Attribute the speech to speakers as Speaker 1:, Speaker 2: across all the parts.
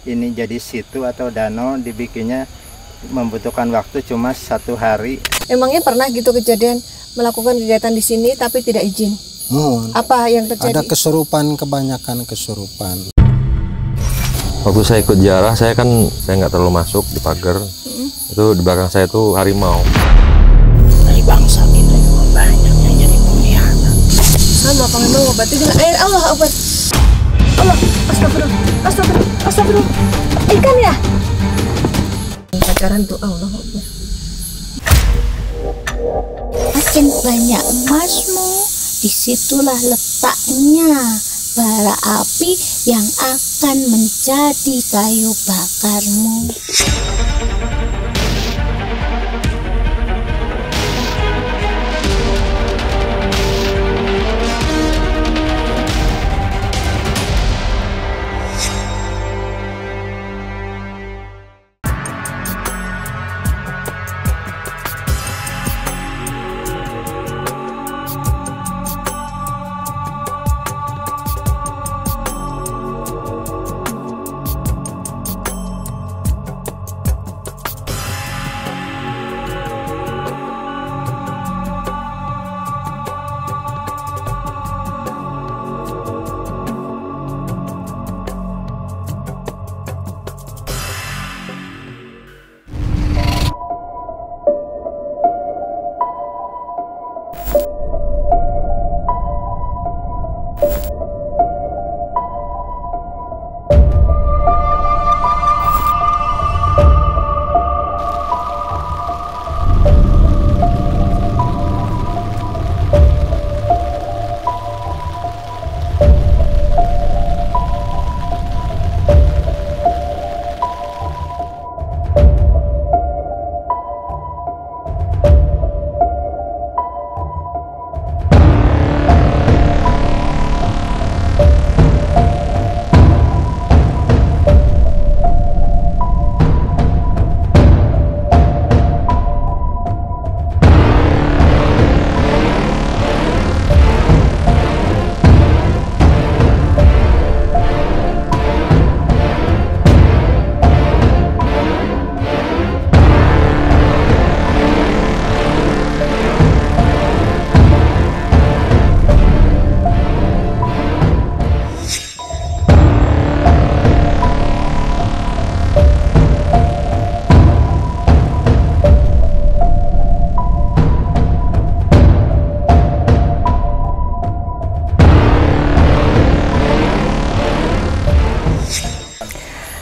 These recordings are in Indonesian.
Speaker 1: ini jadi situ atau danau dibikinnya membutuhkan waktu cuma 1 hari.
Speaker 2: Emangnya pernah gitu kejadian melakukan kegiatan di sini tapi tidak izin? Apa yang terjadi?
Speaker 3: Ada kesurupan, kebanyakan kesurupan.
Speaker 4: Waktu saya ikut ziarah, saya nggak terlalu masuk di pagar. Itu di belakang saya itu harimau.
Speaker 5: Dari bangsa kita juga banyak yang jadi pengkhianat.
Speaker 2: Sama memang obatnya dengan air. Allah Akbar. Allah, astagfirullah, astagfirullah, astagfirullah. Ikan ya? Pacaran tuh Allah Akbar.
Speaker 5: Makin banyak emasmu, disitulah letaknya bara api yang akan menjadi kayu bakarmu.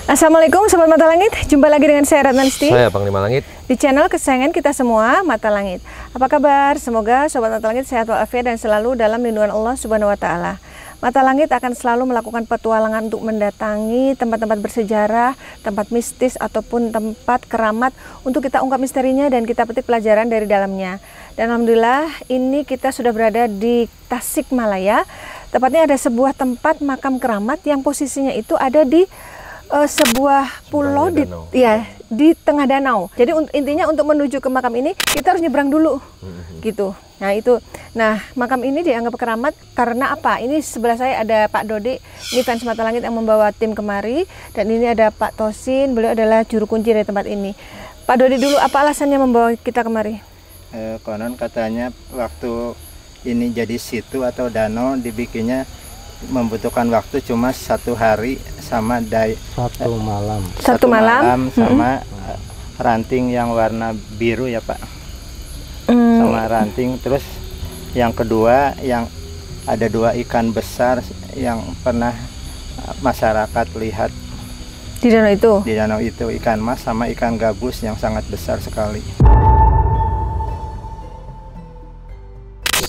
Speaker 2: Assalamualaikum Sobat Mata Langit, jumpa lagi dengan saya Ratna Listi.
Speaker 4: Saya Panglima Langit.
Speaker 2: Di channel kesayangan kita semua, Mata Langit. Apa kabar? Semoga Sobat Mata Langit sehat walafiat dan selalu dalam lindungan Allah Subhanahu wa Ta'ala. Mata Langit akan selalu melakukan petualangan untuk mendatangi tempat-tempat bersejarah, tempat mistis ataupun tempat keramat untuk kita ungkap misterinya dan kita petik pelajaran dari dalamnya. Dan alhamdulillah ini kita sudah berada di Tasikmalaya. Tepatnya ada sebuah tempat makam keramat yang posisinya itu ada di sebuah pulau di tengah danau. Jadi intinya untuk menuju ke makam ini kita harus nyebrang dulu, gitu. Nah itu, makam ini dianggap keramat karena apa? Ini sebelah saya ada Pak Dodi, ini fans Mata Langit yang membawa tim kemari, dan ini ada Pak Tosin, beliau adalah juru kunci dari tempat ini. Pak Dodi dulu, apa alasannya membawa kita kemari?
Speaker 1: Konon katanya waktu ini jadi situ atau danau dibikinnya membutuhkan waktu cuma 1 hari sama satu malam sama ranting yang warna biru ya Pak, sama ranting. Terus yang kedua yang ada 2 ikan besar yang pernah masyarakat lihat
Speaker 2: di danau itu, ikan mas sama ikan gabus yang sangat besar sekali.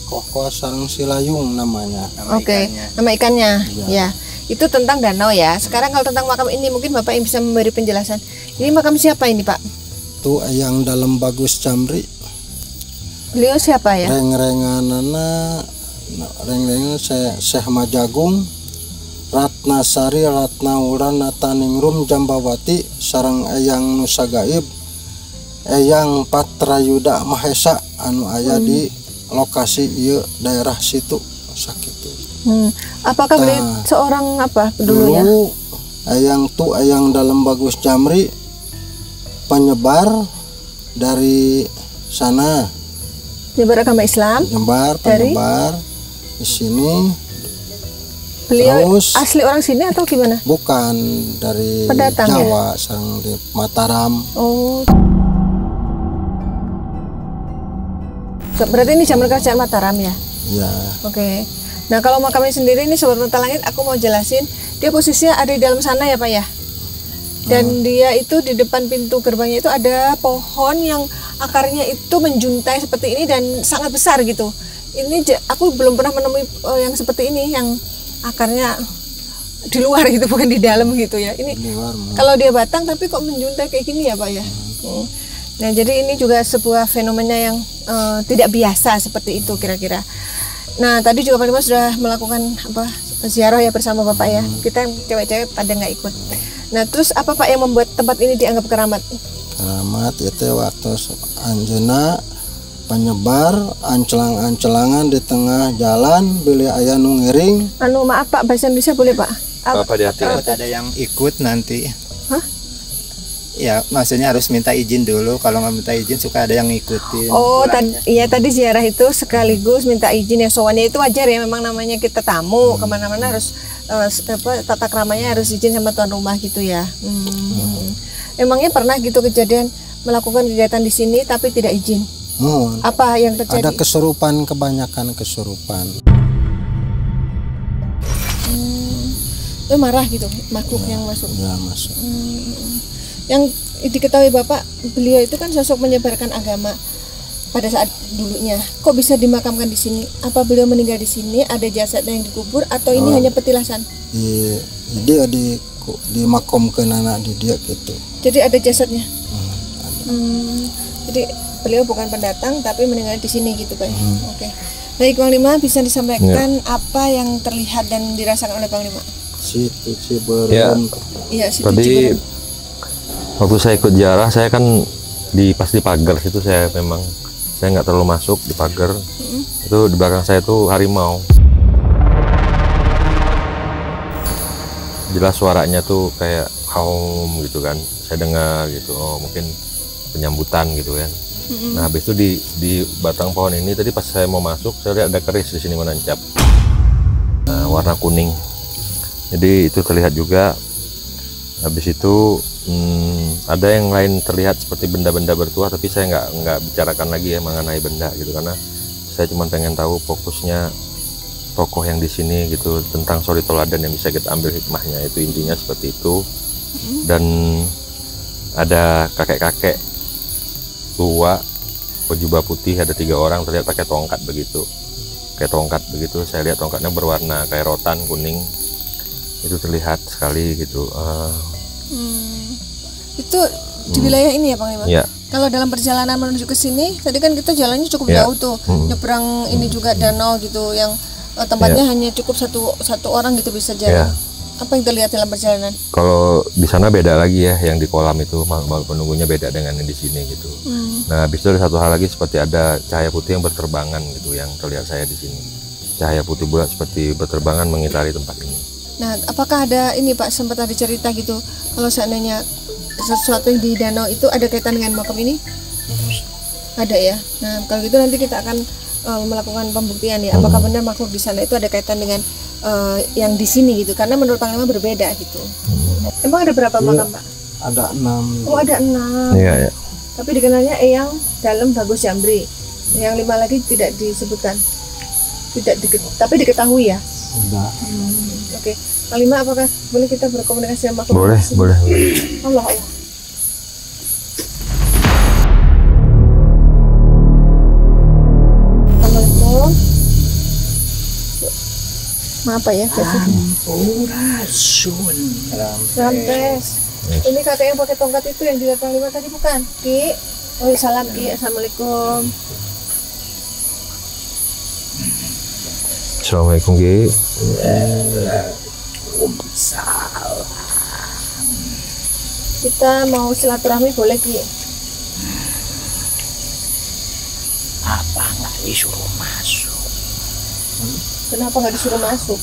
Speaker 3: Koko Sarang Silayung namanya.
Speaker 2: Oke, nama ikannya. Ya. Itu tentang danau ya. Sekarang kalau tentang makam ini mungkin Bapak yang bisa memberi penjelasan. Ini makam siapa ini Pak?
Speaker 3: Itu yang dalam Bagus Camri.
Speaker 2: Beliau siapa ya?
Speaker 3: Reng-renganana Syekh Majagung, Ratnasari Ratnauran Nataningrum Jambawati sareng Eyang Nusagaib, Eyang Patrayuda Mahesa anu aya di lokasi iya daerah situ sakitu.
Speaker 2: Apakah beliau seorang apa dulunya?
Speaker 3: Dulu Eyang tu eyang dalam bagus Jamri penyebar dari sana.
Speaker 2: Penyebar agama Islam.
Speaker 3: Penyebar di sini.
Speaker 2: Beliau
Speaker 3: terus,
Speaker 2: asli orang sini atau gimana?
Speaker 3: Bukan, dari
Speaker 2: pendatang,
Speaker 3: Jawa,
Speaker 2: ya?
Speaker 3: Sarang di Mataram.
Speaker 2: Oh. Berarti ini Jamri Kerajaan Mataram ya?
Speaker 3: Ya.
Speaker 2: Oke. Nah, kalau makamnya sendiri ini Sobat Mata Langit, aku mau jelasin, dia posisinya ada di dalam sana ya Pak ya. Dan dia itu di depan pintu gerbangnya itu ada pohon yang akarnya itu menjuntai seperti ini dan sangat besar gitu. Ini aku belum pernah menemui yang seperti ini, yang akarnya di luar gitu, bukan di dalam gitu ya. Ini kalau dia batang tapi kok menjuntai kayak gini ya Pak ya. Nah, jadi ini juga sebuah fenomena yang tidak biasa seperti itu kira-kira. Nah, tadi juga Pak Lima sudah melakukan ziarah ya bersama Bapak ya. Kita yang cewek-cewek pada nggak ikut. Nah, terus apa Pak yang membuat tempat ini dianggap keramat? Keramat
Speaker 3: itu waktu anjeunna penyebar ancelang-ancelangan di tengah jalan bila aya nu ngiring.
Speaker 2: Maaf Pak, bahasa Indonesia boleh Pak?
Speaker 1: Apa di hati ada yang ikut nanti? Hah? Ya, maksudnya harus minta izin dulu. Kalau nggak minta izin suka ada yang ngikutin.
Speaker 2: Oh, tadi ziarah itu sekaligus minta izin ya. Soalnya itu wajar ya, memang namanya kita tamu kemana-mana harus tata keramanya harus izin sama tuan rumah gitu ya. Emangnya pernah gitu kejadian melakukan kegiatan di sini tapi tidak izin? Apa yang terjadi?
Speaker 3: Ada kesurupan, kebanyakan kesurupan.
Speaker 2: Marah gitu makhluk yang masuk.
Speaker 3: Ya, masuk.
Speaker 2: Yang diketahui Bapak, beliau itu kan sosok menyebarkan agama pada saat dulunya. Kok bisa dimakamkan di sini? Apa beliau meninggal di sini? Ada jasadnya yang dikubur atau ini hanya petilasan?
Speaker 3: Dia di makom ke anak di dia gitu.
Speaker 2: Jadi ada jasadnya. Jadi beliau bukan pendatang tapi meninggal di sini gitu Pak. Oke. Baik Bang Lima, bisa disampaikan apa yang terlihat dan dirasakan oleh Bang Lima?
Speaker 3: Situ Ciberem.
Speaker 2: Iya, situ
Speaker 4: tadi
Speaker 2: Ciberem.
Speaker 4: Waktu saya ikut ziarah, saya kan pas di pagar situ, saya nggak terlalu masuk di pagar. Itu di belakang saya tuh harimau. Jelas suaranya tuh kayak haum gitu kan, saya dengar gitu. Oh, mungkin penyambutan gitu kan. Nah, habis itu di batang pohon ini tadi pas saya mau masuk, saya lihat ada keris di sini menancap. Nah, warna kuning. Jadi itu terlihat juga. Habis itu ada yang lain terlihat seperti benda-benda bertuah, tapi saya nggak bicarakan lagi ya mengenai benda gitu, karena saya cuma pengen tahu fokusnya tokoh yang di sini gitu, tentang suri toladan yang bisa kita ambil hikmahnya, itu intinya seperti itu. Dan ada kakek-kakek tua berjubah putih, ada 3 orang terlihat pakai tongkat begitu, saya lihat tongkatnya berwarna kayak rotan kuning, itu terlihat sekali gitu.
Speaker 2: Itu di wilayah ini ya Bang Lima?
Speaker 4: Ya.
Speaker 2: Kalau dalam perjalanan menuju ke sini, tadi kan kita jalannya cukup jauh tuh, nyebrang ini juga danau gitu, yang tempatnya hanya cukup satu orang gitu bisa jalan. Apa yang terlihat dalam perjalanan? Kalau
Speaker 4: di sana beda lagi ya, yang di kolam itu makhluk penunggunya beda dengan yang di sini gitu. Nah, habis itu ada satu hal lagi, seperti ada cahaya putih yang berterbangan gitu, yang terlihat saya di sini. Cahaya putih bulat seperti berterbangan mengitari tempat ini. Nah, apakah ada ini Pak, sempat ada cerita gitu, kalau seandainya sesuatu yang di danau itu ada kaitan dengan makam ini? Ada ya. Nah, kalau gitu nanti kita akan melakukan pembuktian ya, apakah benar makhluk di sana itu ada kaitan dengan yang di sini gitu, karena menurut Panglima berbeda gitu. Emang ada berapa makam Pak?
Speaker 3: Ada 6.
Speaker 2: Oh, ada 6.
Speaker 4: Iya, ya.
Speaker 2: Tapi dikenalnya Eyang Dalam Bagus Jamri. Yang 5 lagi tidak disebutkan. Tapi diketahui ya.
Speaker 3: Udah.
Speaker 2: Oke. Panglima, apakah boleh kita berkomunikasi sama makhluk?
Speaker 4: Boleh.
Speaker 2: Allah. Assalamualaikum. Maaf Pak ya, Rampes. Ini kakek yang pakai tongkat itu yang dilihat Panglima tadi bukan? Ki. Oh, salam Ki. Assalamualaikum.
Speaker 4: Assalamualaikum Ki.
Speaker 2: Kita mau silaturahmi boleh Ki?
Speaker 5: Apa nggak disuruh masuk?
Speaker 2: Kenapa nggak disuruh masuk?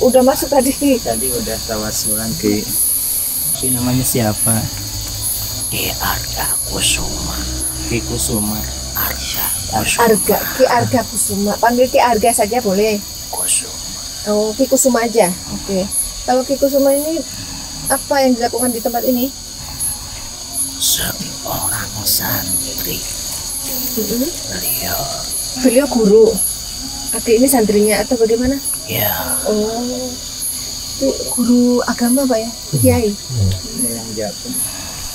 Speaker 2: Udah masuk tadi.
Speaker 1: Tadi udah tawasulan Ki. Namanya siapa?
Speaker 5: Ki Arga Kusuma.
Speaker 1: Ki Kusuma.
Speaker 2: Arga, Ki Arga Kusuma. Panggil Ki Arga saja boleh.
Speaker 5: Kusuma.
Speaker 2: Oh, Ki Kusuma aja. Oke. Kalau Ki Kusuma ini apa yang dilakukan di tempat ini?
Speaker 5: Seorang santri.
Speaker 2: Beliau guru. Adik ini santrinya atau bagaimana?
Speaker 5: Ya.
Speaker 2: Oh, itu guru agama Pak ya? Kiai?
Speaker 1: Yang jatuh.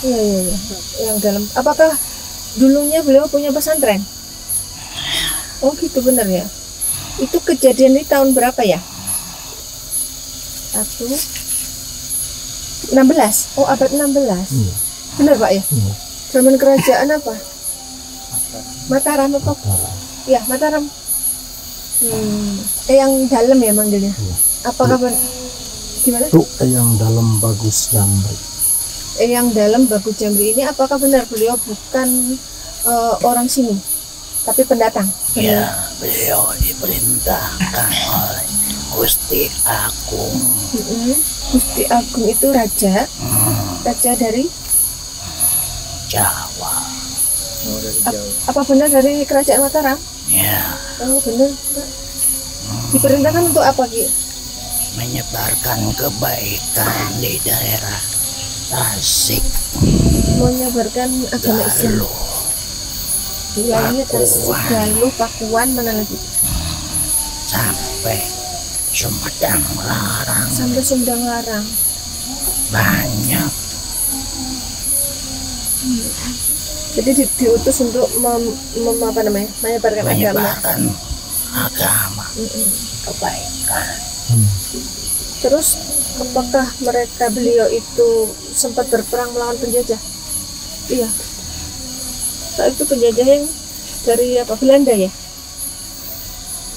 Speaker 2: Iya. Yang dalam. Apakah dulunya beliau punya pesantren? Oh gitu, benar ya? Itu kejadian di tahun berapa ya? 16? Oh, abad 16. Benar Pak ya? Zaman kerajaan apa? Mataram apa? Ya, Mataram. Yang dalam ya manggilnya. Apakah gimana?
Speaker 3: Itu yang dalam Bagus Jamri.
Speaker 2: Yang dalam Bagus Jamri ini apakah benar beliau bukan orang sini, tapi pendatang?
Speaker 5: Ya, beliau diperintahkan oleh Gusti Agung.
Speaker 2: Gusti Agung itu raja, raja dari
Speaker 5: Jawa.
Speaker 2: Apa benar dari kerajaan Mataram?
Speaker 5: Ya,
Speaker 2: Oh benar Pak. Diperintahkan untuk apa Ki?
Speaker 5: menyebarkan kebaikan di daerah Tasik.
Speaker 2: Menyebarkan agama Islam.
Speaker 5: Galuh,
Speaker 2: Wilayahnya Tasik,
Speaker 5: Pakuan.
Speaker 2: Galuh, Pakuan, mana lagi?
Speaker 5: sampai Sumedang Larang.
Speaker 2: Sampai Sumedang Larang.
Speaker 5: Banyak.
Speaker 2: Jadi diutus untuk apa namanya? Menyebarkan agama.
Speaker 5: Menyebarkan agama, kebaikan.
Speaker 2: Terus apakah beliau itu sempat berperang melawan penjajah? Iya. Saat itu penjajah yang dari apa? Belanda ya?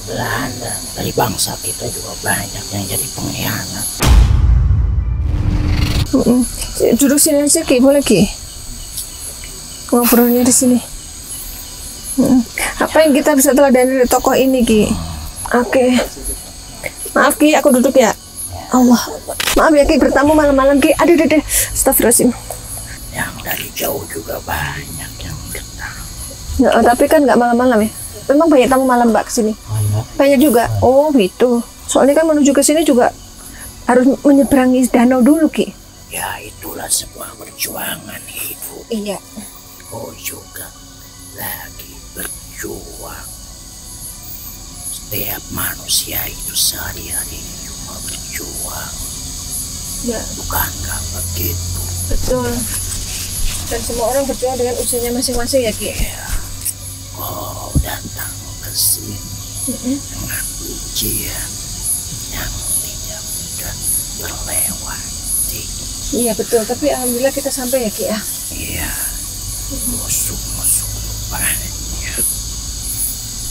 Speaker 5: Belanda, dari bangsa kita juga banyak yang jadi pengkhianat.
Speaker 2: Duduk sini aja Ki, boleh Ki? Ngobrolnya di sini. Apa yang kita bisa teladani dari tokoh ini Ki? Oke. Maaf Ki, aku duduk ya. Allah. Maaf ya Ki, bertamu malam-malam Ki. Aduh. Astagfirullahaladzim.
Speaker 5: Yang dari jauh juga banyak yang datang.
Speaker 2: Ya, tapi kan nggak malam-malam ya. Memang banyak tamu malam Mbak kesini. Banyak juga. Oh gitu. Soalnya kan menuju ke sini juga harus menyeberangi danau dulu Ki.
Speaker 5: Ya, itulah sebuah perjuangan hidup.
Speaker 2: Iya.
Speaker 5: Oh, juga lagi berjuang. Setiap manusia itu sehari-hari cuma berjuang.
Speaker 2: Ya,
Speaker 5: Bukankah begitu?
Speaker 2: betul. Dan semua orang berjuang dengan usianya masing-masing ya Ki.
Speaker 5: Ya, kau datang ke sini dengan ujian yang tidak mudah terlewati.
Speaker 2: Iya betul, tapi alhamdulillah kita sampai ya Ki ya.
Speaker 5: Iya, musuh-musuh banyak.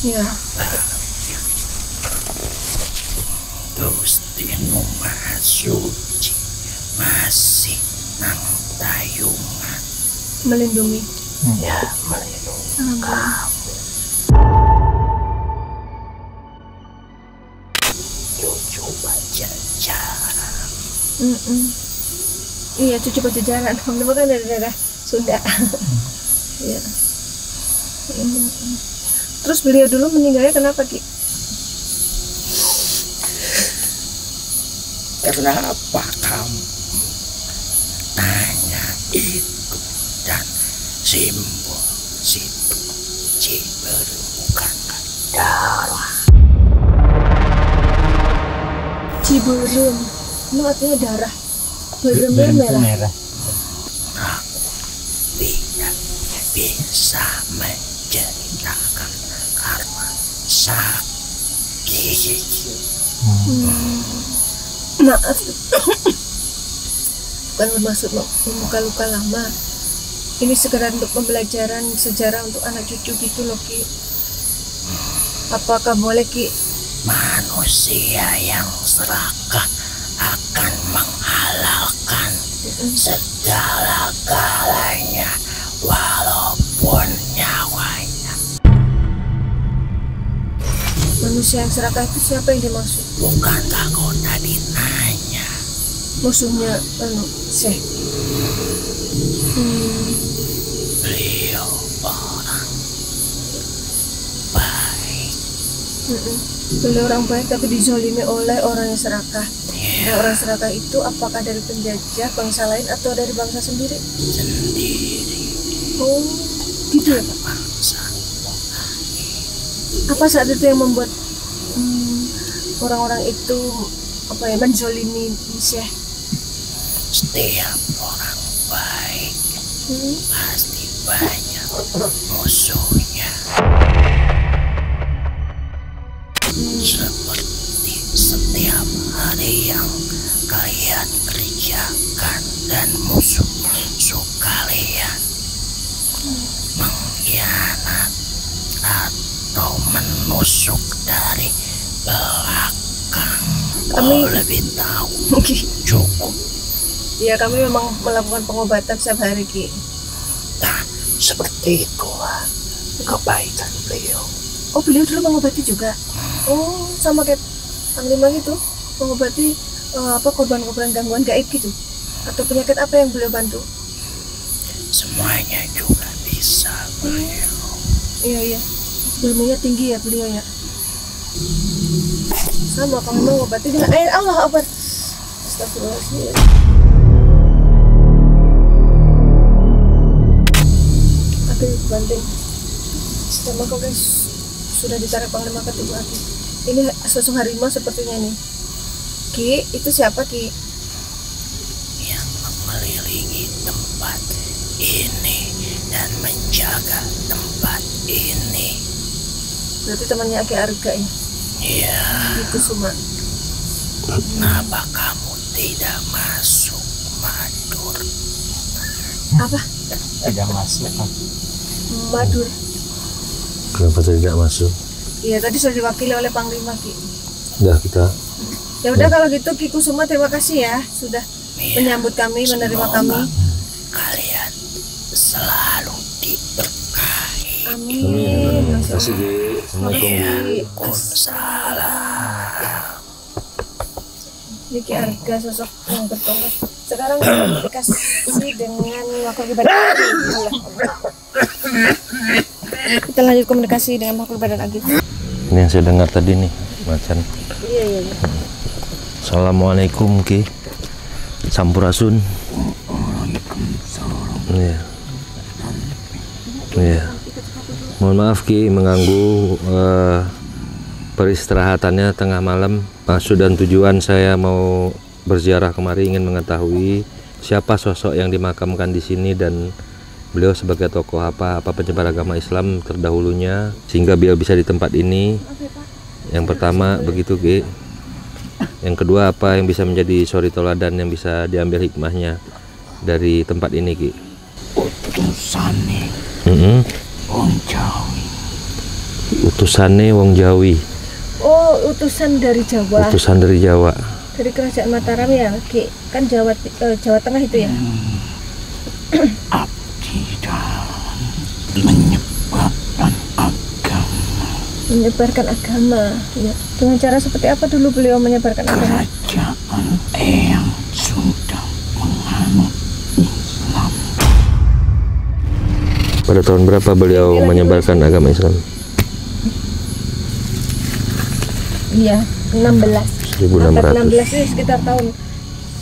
Speaker 2: Iya.
Speaker 5: Gusti Nu Maha Suci masih nang tayungan.
Speaker 2: Melindungi.
Speaker 5: Ya, melindungi kamu. Cucu Pajajaran.
Speaker 2: Iya, cucu Pajajaran. Alhamdulillah kan dari daerah Sunda. Iya. Terus beliau dulu meninggalnya kenapa Ki?
Speaker 5: Kenapa kamu tanya itu dan simbol situ Ciberem bukan darah?
Speaker 2: Ciberem. Itu artinya darah. Berem merah.
Speaker 5: Aku tidak bisa menceritakan karena sakit.
Speaker 2: Maaf. Bukan bermaksud luka-luka lama. Ini sekedar untuk pembelajaran sejarah untuk anak cucu gitu loh Ki. Apakah boleh Ki?
Speaker 5: Manusia yang serakah akan menghalalkan segala-galanya walaupun nyawanya.
Speaker 2: Manusia yang serakah itu siapa yang dimaksud?
Speaker 5: Bukankah kau tadi nanya
Speaker 2: musuhnya Syekh?
Speaker 5: Beliau orang baik.
Speaker 2: Beliau orang baik tapi dizolimi oleh orang yang serakah. Nah, orang serakah itu apakah dari penjajah bangsa lain atau dari bangsa sendiri?
Speaker 5: Sendiri.
Speaker 2: Oh, gitu ya Pak?
Speaker 5: Bangsa.
Speaker 2: Apa saat itu yang membuat orang-orang itu menzolimi Syekh?
Speaker 5: Setiap orang baik pasti banyak musuhnya. Seperti setiap hari yang kalian kerjakan dan musuh kalian mengkhianat atau menusuk dari belakang.
Speaker 2: Kami
Speaker 5: lebih tahu cukup.
Speaker 2: Ya, kami memang melakukan pengobatan setiap hari, Ki.
Speaker 5: Nah, seperti itulah kebaikan beliau.
Speaker 2: Oh, beliau dulu mengobati juga. Oh, sama kayak Panglima gitu, mengobati korban-korban gangguan gaib gitu. Atau penyakit apa yang beliau bantu?
Speaker 5: Semuanya juga bisa beliau.
Speaker 2: Iya. Ilmunya tinggi ya beliau ya. Sama kami mengobati dengan air Allah Akbar. Astagfirullahaladzim. Aduh, banting. Sama kau guys, sudah ditarik Panglima ke tubuh aku. Ini sosok harimau sepertinya nih. Ki, itu siapa Ki?
Speaker 5: Yang mengelilingi tempat ini dan menjaga tempat ini.
Speaker 2: Berarti temannya Aki Arga ya?
Speaker 5: Iya.
Speaker 2: Itu Suma.
Speaker 5: Kenapa kamu tidak masuk, Madur?
Speaker 2: Apa?
Speaker 1: Tidak masuk.
Speaker 2: Madur.
Speaker 4: Kenapa tidak masuk?
Speaker 2: Iya, tadi sudah diwakili oleh Panglima Ki.
Speaker 4: Udah kita.
Speaker 2: Ya udah kalau gitu Ki Kusuma terima kasih ya sudah menyambut kami, menerima kami.
Speaker 5: Kalian selalu diberkahi.
Speaker 2: Amin.
Speaker 4: Terima kasih, Ki. Assalamualaikum.
Speaker 5: Waalaikumsalam.
Speaker 2: Ini Ki Arga, sosok yang bertongkat. Sekarang kita dikasih dengan makhluk ibadah. Kita lanjut komunikasi dengan makhluk ibadah lagi.
Speaker 4: Ini yang saya dengar tadi nih, Macan.
Speaker 2: Iya.
Speaker 4: Assalamualaikum, Ki. Sampurasun. Iya. Iya. Mohon maaf Ki mengganggu peristirahatannya tengah malam. Maksud dan tujuan saya mau berziarah kemari ingin mengetahui siapa sosok yang dimakamkan di sini dan beliau sebagai tokoh apa penyebar agama Islam terdahulunya sehingga beliau bisa di tempat ini. Yang pertama begitu Ki. Yang kedua apa yang bisa menjadi suri toladan yang bisa diambil hikmahnya dari tempat ini Ki?
Speaker 5: Utusane Wong Jawi.
Speaker 4: Utusane Wong Jawi.
Speaker 2: Oh, utusan dari Jawa.
Speaker 4: Utusan dari Jawa.
Speaker 2: Dari kerajaan Mataram ya, Ki. Kan Jawa Tengah itu ya.
Speaker 5: Abdi dalam menyebarkan agama.
Speaker 2: Menyebarkan agama. Ya. Dengan cara seperti apa dulu beliau menyebarkan agama?
Speaker 5: Kerajaan yang sudah menganut Islam.
Speaker 4: Pada tahun berapa beliau menyebarkan agama Islam?
Speaker 2: Iya, 16.
Speaker 4: 1600.
Speaker 2: 16 ini sekitar tahun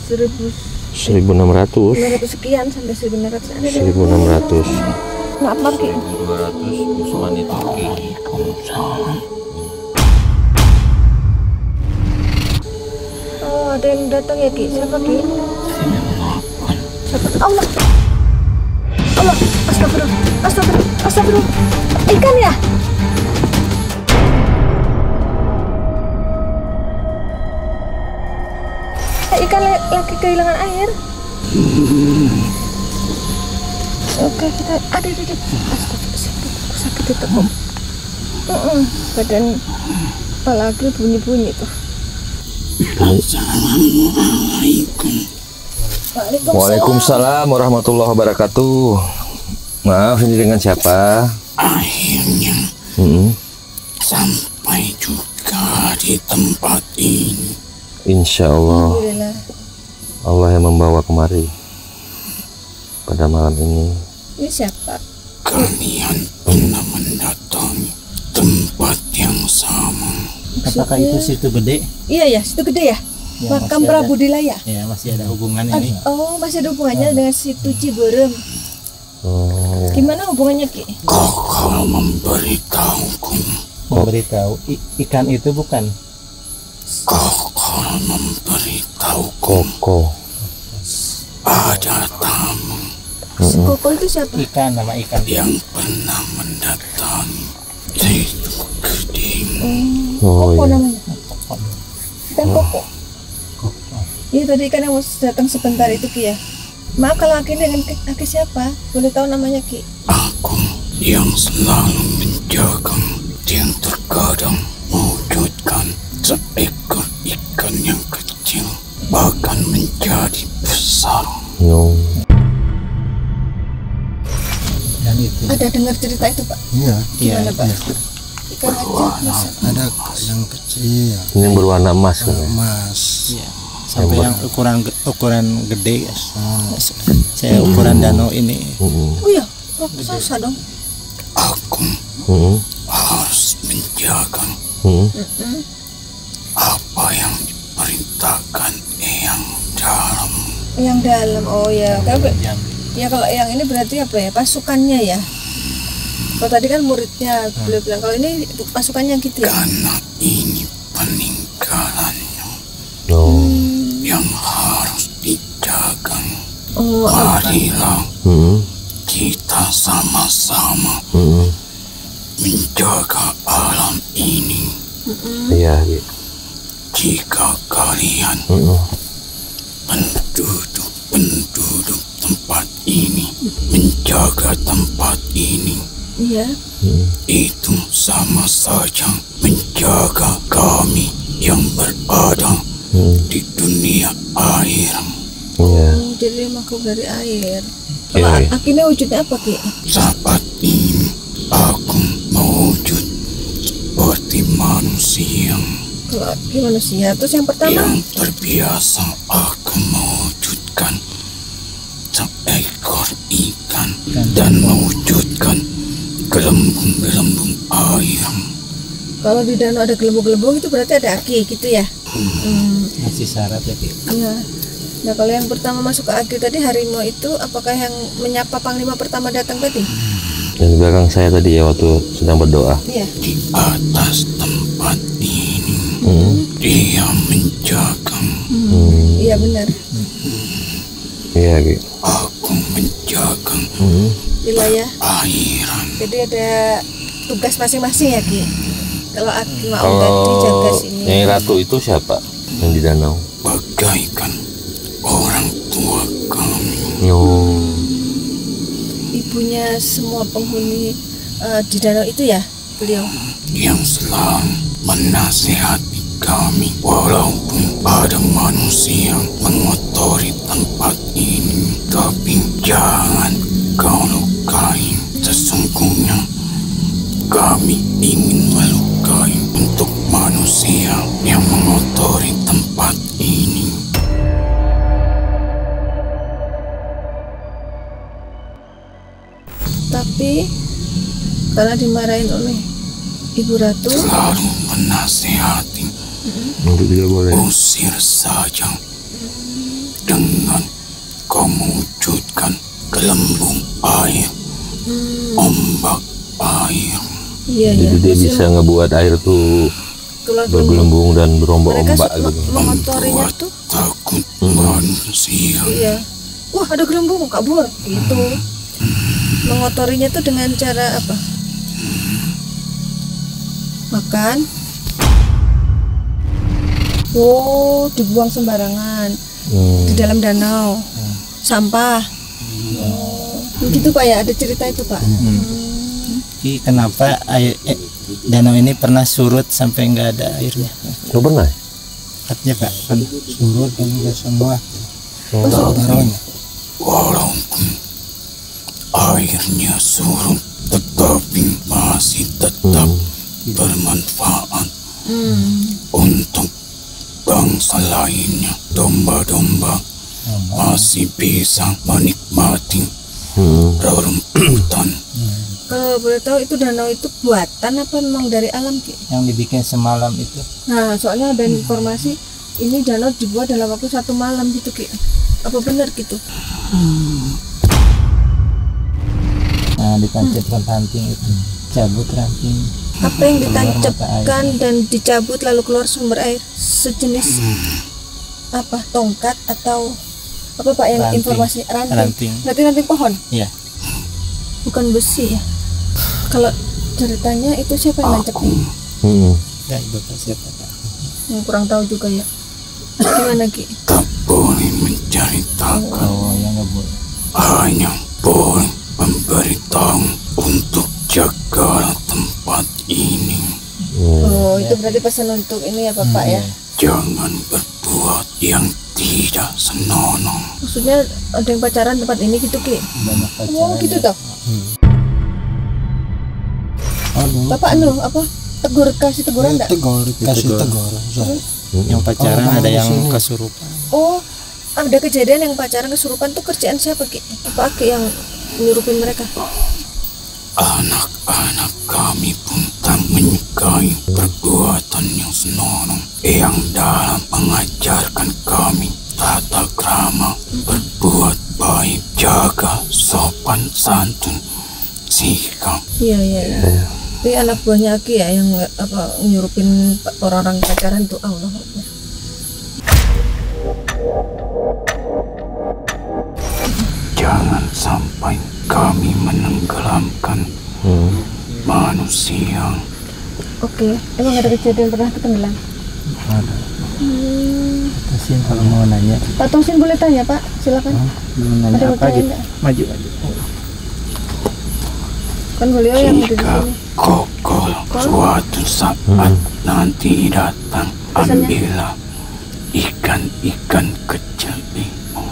Speaker 4: 1600.
Speaker 2: 1900 sekian sampai 1900.
Speaker 4: 1600.
Speaker 2: Maaf Ki.
Speaker 4: 1200 Usmani Turki.
Speaker 2: Oh, ada yang datang ya Ki. Siapa Ki? Siapa? Allah. Astagfirullah. Ikan ya? Ikan lagi kehilangan air. Oke, kita ada. Sakit itu kok. Badan apalagi bunyi tuh.
Speaker 5: Assalamualaikum.
Speaker 4: Waalaikumsalam warahmatullahi wabarakatuh. Maaf, ini dengan siapa?
Speaker 5: Akhirnya sampai juga di tempat ini.
Speaker 4: Insya Allah.
Speaker 2: Alhamdulillah.
Speaker 4: Allah yang membawa kemari pada malam ini.
Speaker 2: Ini siapa?
Speaker 5: Kalian pernah mendatangi tempat yang sama.
Speaker 1: Apakah itu situ gede?
Speaker 2: Iya ya, situ gede ya?
Speaker 1: Ya,
Speaker 2: Makam
Speaker 1: masih
Speaker 2: Prabu
Speaker 1: ada.
Speaker 2: Dilaya.
Speaker 1: Ya, masih ada hubungan ini.
Speaker 2: Oh, masih ada hubungannya dengan situ Ciberem.
Speaker 4: Oh,
Speaker 2: Gimana hubungannya, Ki?
Speaker 5: Kakak memberitahuku.
Speaker 1: Memberitahu ikan itu bukan.
Speaker 5: Kakak memberitahuku
Speaker 4: Koko.
Speaker 5: ada tamu
Speaker 2: Si Koko itu siapa?
Speaker 1: Ikan, nama ikan.
Speaker 5: yang pernah mendatangi situ gede.
Speaker 4: Oh
Speaker 2: Koko
Speaker 4: iya.
Speaker 2: namanya. Ikan Koko. Iya tadi ikan yang mau datang sebentar itu, Ki ya. Maaf kalau Aki dengan Aki siapa? Boleh tahu namanya, Ki?
Speaker 5: Aku yang selalu menjaga yang terkadang mewujudkan seekor ikan yang kecil bahkan menjadi besar.
Speaker 4: No.
Speaker 1: Dan itu.
Speaker 2: Ada dengar cerita itu, Pak?
Speaker 3: Iya,
Speaker 2: Gimana, Pak?
Speaker 1: iya.
Speaker 2: Ikan aja.
Speaker 3: ada yang kecil,
Speaker 4: Ini yang berwarna emas kan?
Speaker 3: emas.
Speaker 1: Iya. Sampai yang ukuran gede, guys. Saya ukuran danau ini.
Speaker 2: Oh iya, raksasa dong.
Speaker 5: Aku
Speaker 4: Mm-mm.
Speaker 5: harus menjaga
Speaker 4: Mm-mm.
Speaker 5: apa yang diperintahkan yang dalam.
Speaker 2: Yang dalam, oh ya. Kalau
Speaker 1: Yang
Speaker 2: ya kalau yang ini berarti apa ya? Pasukannya ya. Kalau tadi kan muridnya beliau bilang, kalau ini pasukannya gitu ya.
Speaker 5: Karena ini peninggalannya
Speaker 4: Oh.
Speaker 5: yang harus dijaga.
Speaker 2: Oh,
Speaker 5: Marilah
Speaker 4: Mm-mm.
Speaker 5: kita sama-sama
Speaker 4: Mm-mm.
Speaker 5: menjaga alam ini.
Speaker 4: Iya. Iya.
Speaker 5: Jika kalian
Speaker 4: Mm-mm.
Speaker 5: penduduk tempat ini menjaga tempat ini,
Speaker 2: iya.
Speaker 5: itu sama saja menjaga kami yang berada di dunia air.
Speaker 4: Iya.
Speaker 2: Oh, jadi makhluk dari air.
Speaker 4: Iya,
Speaker 2: Kalau
Speaker 4: iya.
Speaker 2: Aki ini wujudnya apa, Ki?
Speaker 5: Saat ini aku mewujud seperti manusia
Speaker 2: Kalau Aki manusia, terus yang pertama?
Speaker 5: yang terbiasa. Aku mewujudkan seekor ikan dan mewujudkan gelembung-gelembung air.
Speaker 2: Kalau di danau ada gelembung-gelembung itu berarti ada Aki gitu ya?
Speaker 1: masih syarat ya, Ki.
Speaker 2: Iya. Nah kalau yang pertama masuk ke Aki tadi harimau itu apakah yang menyapa panglima pertama datang tadi?
Speaker 4: Yang di belakang saya tadi ya waktu sedang berdoa.
Speaker 2: Iya.
Speaker 5: Di atas tempat ini dia menjaga.
Speaker 2: Iya benar.
Speaker 4: Iya gitu.
Speaker 5: Aku menjaga
Speaker 2: Wilayah.
Speaker 5: airan.
Speaker 2: Jadi ada tugas masing-masing ya, Ki. Kalau Aki mau tadi jaga
Speaker 4: Kalau
Speaker 2: sini.
Speaker 4: Nyai Ratu itu siapa yang di danau?
Speaker 5: Bagaikan orang tua kami.
Speaker 4: Yo.
Speaker 2: Ibunya semua penghuni di danau itu ya, beliau.
Speaker 5: Yang selalu menasihati kami walaupun ada manusia mengotori tempat ini, tapi jangan kau lukai. Sesungguhnya kami ingin melukai untuk manusia yang mengotori tempat ini.
Speaker 2: Tapi karena dimarahin oleh Ibu Ratu,
Speaker 5: Selalu menasihati,
Speaker 4: Untuk tidak boleh.
Speaker 5: usir saja dengan kau mewujudkan gelembung air, ombak air.
Speaker 2: iya ya.
Speaker 4: Jadi dia bisa ngebuat air tuh bergelembung dan
Speaker 2: Mereka
Speaker 4: berombak-ombak gitu.
Speaker 2: mengotorinya tuh,
Speaker 5: Takut manusia.
Speaker 2: iya. Wah ada gelembung kabur gitu. Mengotorinya tuh dengan cara apa? Makan. Oh, dibuang sembarangan di dalam danau. Sampah. Oh, gitu Pak ya, ada cerita itu Pak.
Speaker 1: Ki, kenapa danau ini pernah surut sampai nggak ada airnya?
Speaker 4: Lo pernah?
Speaker 1: Artinya Pak, kan
Speaker 3: Surut dan juga semua taruhnya.
Speaker 5: Walaupun airnya surut, tetapi masih tetap bermanfaat untuk bangsa lainnya. Domba-domba masih bisa menikmati rerumputan.
Speaker 2: Kalau boleh tahu itu danau itu buatan apa memang dari alam, Ki?
Speaker 1: Yang dibikin semalam itu.
Speaker 2: Nah, soalnya ada informasi ini danau dibuat dalam waktu 1 malam gitu, Ki. Apa benar gitu?
Speaker 1: Nah, ditancapkan ranting itu, cabut ranting.
Speaker 2: Apa yang ditancapkan dan dicabut lalu keluar sumber air sejenis apa? Tongkat atau apa Pak yang
Speaker 1: Ranting.
Speaker 2: informasi
Speaker 1: Ranting.
Speaker 2: Berarti ranting pohon?
Speaker 1: Iya.
Speaker 2: Bukan besi ya? Kalau ceritanya itu siapa yang nancapin?
Speaker 1: Ya, Bapak siapa, Pak?
Speaker 2: Kurang tahu juga ya. Gimana, Ki?
Speaker 5: Tak boleh menceritakan,
Speaker 1: Oh, yang nggak boleh.
Speaker 5: hanya boleh memberitahu untuk jaga tempat ini.
Speaker 2: Oh, itu berarti pesan untuk ini ya Bapak ya?
Speaker 5: Jangan berbuat yang tidak senonoh.
Speaker 2: Maksudnya ada yang pacaran tempat ini gitu, Ki?
Speaker 1: Banyak pacaran.
Speaker 2: Oh, gitu toh?
Speaker 1: Oh, dulu
Speaker 2: Bapak apa? Kasih teguran enggak?
Speaker 3: Kasih tegur.
Speaker 1: yang pacaran
Speaker 3: Oh,
Speaker 1: ada
Speaker 3: di
Speaker 1: yang
Speaker 3: sini.
Speaker 1: kesurupan.
Speaker 2: Oh, ada kejadian yang pacaran kesurupan tuh kerjaan siapa, Ki? Apa Ki yang nyurupin mereka?
Speaker 5: Anak-anak kami pun tak menyukai perbuatan yang senonoh, yang dalam mengajarkan kami tata krama, berbuat baik, jaga sopan santun, sikap.
Speaker 2: Iya. Tapi anak buahnya Ki ya yang apa nyurupin orang-orang pacaran tuh Allah Akbar.
Speaker 5: Jangan sampai kami menenggelamkan manusia.
Speaker 2: Oke, emang ada kejadian pernah tenggelam?
Speaker 1: Ada. Kasihan kalau mau nanya.
Speaker 2: Pak Tosin boleh tanya Pak, silakan.
Speaker 1: Belum nanya
Speaker 2: Ada
Speaker 1: apa
Speaker 2: pertanyaan
Speaker 1: gitu.
Speaker 2: nggak?
Speaker 1: Maju.
Speaker 2: Kan beliau yang ada di
Speaker 5: Jika
Speaker 2: sini.
Speaker 5: kokol suatu saat nanti datang, ambillah ikan-ikan kecil itu,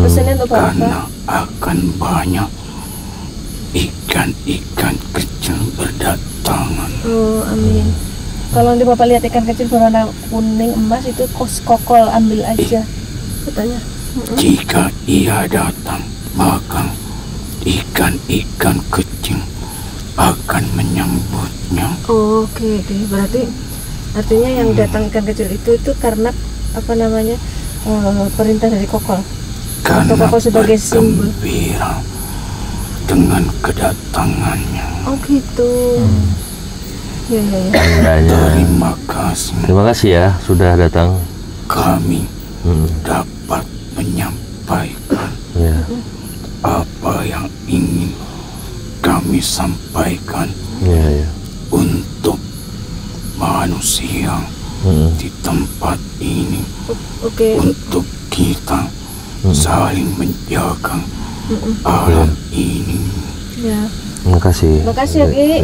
Speaker 2: Pesannya untuk Bapak.
Speaker 5: karena akan banyak ikan-ikan kecil berdatangan.
Speaker 2: Oh, amin. Kalau nanti Bapak lihat ikan kecil berwarna kuning emas itu kokol ambil aja katanya.
Speaker 5: Jika ia datang, maka ikan-ikan kecil akan menyambutnya.
Speaker 2: Oh, oke. Berarti artinya yang datang ikan kecil itu karena apa namanya perintah dari kokol.
Speaker 5: Karena
Speaker 2: Kokol sebagai simbol.
Speaker 5: bergembira dengan kedatangannya.
Speaker 2: Oh gitu. Ya.
Speaker 4: Tandanya.
Speaker 5: Terima kasih,
Speaker 4: Terima kasih ya sudah datang.
Speaker 5: kami dapat menyampaikan
Speaker 4: Ya.
Speaker 5: apa yang ingin kami sampaikan
Speaker 4: Ya.
Speaker 5: untuk manusia di tempat ini,
Speaker 2: Oke.
Speaker 5: untuk kita saling menjaga alam ini.
Speaker 2: Ya.
Speaker 4: Terima kasih.
Speaker 2: Makasih ya, Ki.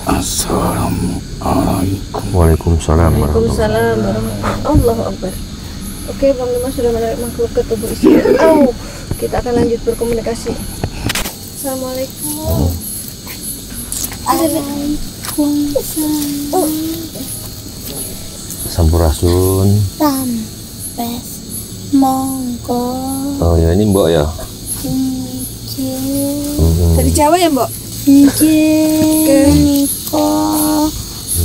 Speaker 5: Assalamualaikum.
Speaker 4: Waalaikumsalam warahmatullahi
Speaker 2: Waalaikumsalam warahmatullahi Allahu Akbar. Oke, Bang Dimas sudah menarik makhluk ke tubuh istri. Kita akan lanjut berkomunikasi. Assalamualaikum.
Speaker 4: Sampurasun.
Speaker 6: Sampes monggo
Speaker 4: Oh ya ini Mbok ya.
Speaker 2: Dari Jawa ya, Mbok?
Speaker 6: nggih nika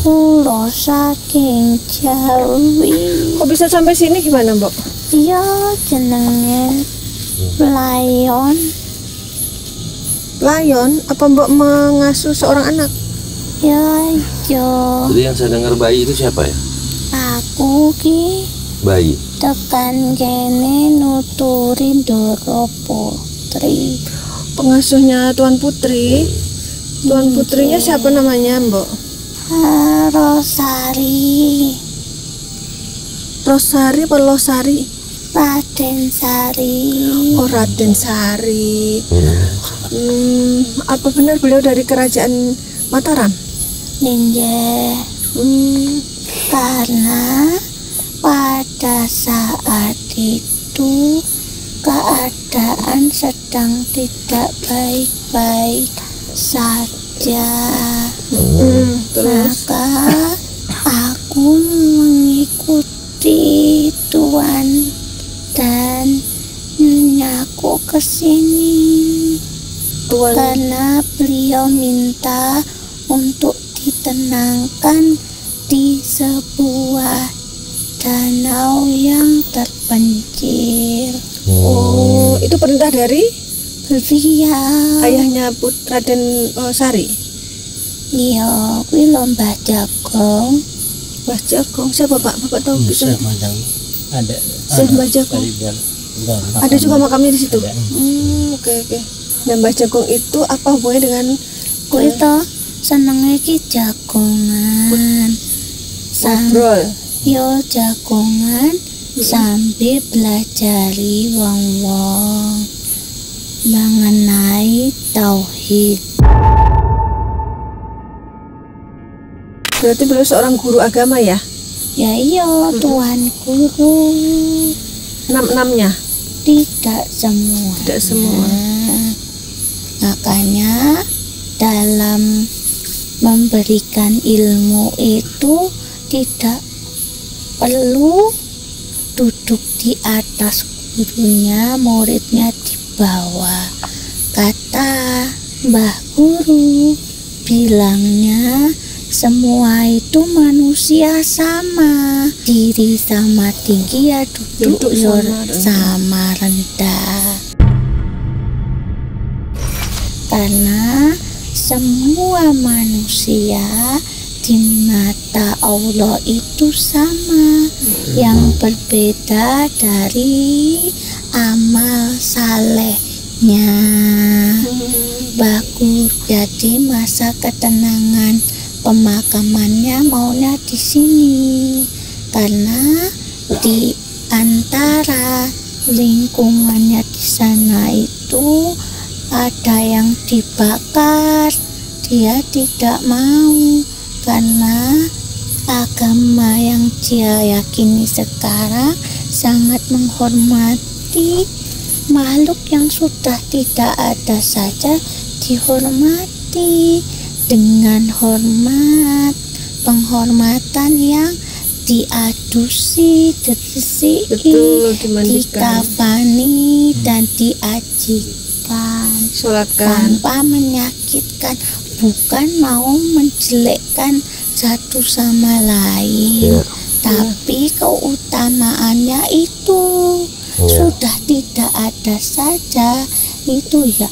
Speaker 6: kula saking Jawi.
Speaker 2: Kok bisa sampai sini gimana, Mbok?
Speaker 6: Ya jenenge Layon.
Speaker 2: Layon, apa Mbok mengasuh seorang anak?
Speaker 6: Ya
Speaker 4: Jadi yang saya dengar bayi itu siapa ya?
Speaker 6: aku ki
Speaker 4: Bayi.
Speaker 6: tekan kene nuturi Ndoro Putri.
Speaker 2: Pengasuhnya Tuan Putri. Tuan Putrinya siapa namanya, Mbok?
Speaker 6: Rosari,
Speaker 2: Rosari apa Losari?
Speaker 6: Raden Sari.
Speaker 2: Oh, Raden Sari. Apa benar beliau dari kerajaan Mataram?
Speaker 6: Ninja. Karena pada saat itu keadaan sedang tidak baik-baik saja.
Speaker 2: Terus?
Speaker 6: Maka aku mengikuti Tuan ke sini karena beliau minta untuk ditenangkan di sebuah danau yang terpencil.
Speaker 2: Oh, itu perintah dari
Speaker 6: Beliau
Speaker 2: ayahnya Raden Sari.
Speaker 6: iya kuwi lho Mbah Jagong.
Speaker 2: Mbah Jagong, siapa Pak? Bapak tahu bisa?
Speaker 3: Ada.
Speaker 2: Syekh Mbah Jagong. Ada juga makamnya di situ. Oke. Nah, Mbah Jagong itu apa hubungannya dengan
Speaker 6: Kuwi to senenge ki jagongan.
Speaker 2: ngobrol?
Speaker 6: Yo jagongan sambil belajari wong-wong mengenai tauhid.
Speaker 2: Berarti beliau seorang guru agama ya?
Speaker 6: Ya iya tuan guru.
Speaker 2: Enam-enamnya?
Speaker 6: Tidak semua.
Speaker 2: Tidak semua.
Speaker 6: Makanya dalam memberikan ilmu itu tidak perlu duduk di atas gurunya, muridnya di bawah. Kata Mbah Guru bilangnya semua itu manusia sama, diri sama tinggi ya duduk sama rendah. Karena semua manusia di mata Allah itu sama, yang berbeda dari amal salehnya. Bagus, jadi masa ketenangan pemakamannya maunya di sini karena di antara lingkungannya di sana itu ada yang dibakar, dia tidak mau karena agama yang dia yakini sekarang sangat menghormati makhluk yang sudah tidak ada saja dihormati dengan hormat, penghormatan yang diadusi, dikafani dan diajikan, tanpa menyakitkan, bukan mau menjelekkan satu sama lain, tapi keutamaannya itu sudah tidak ada saja itu ya.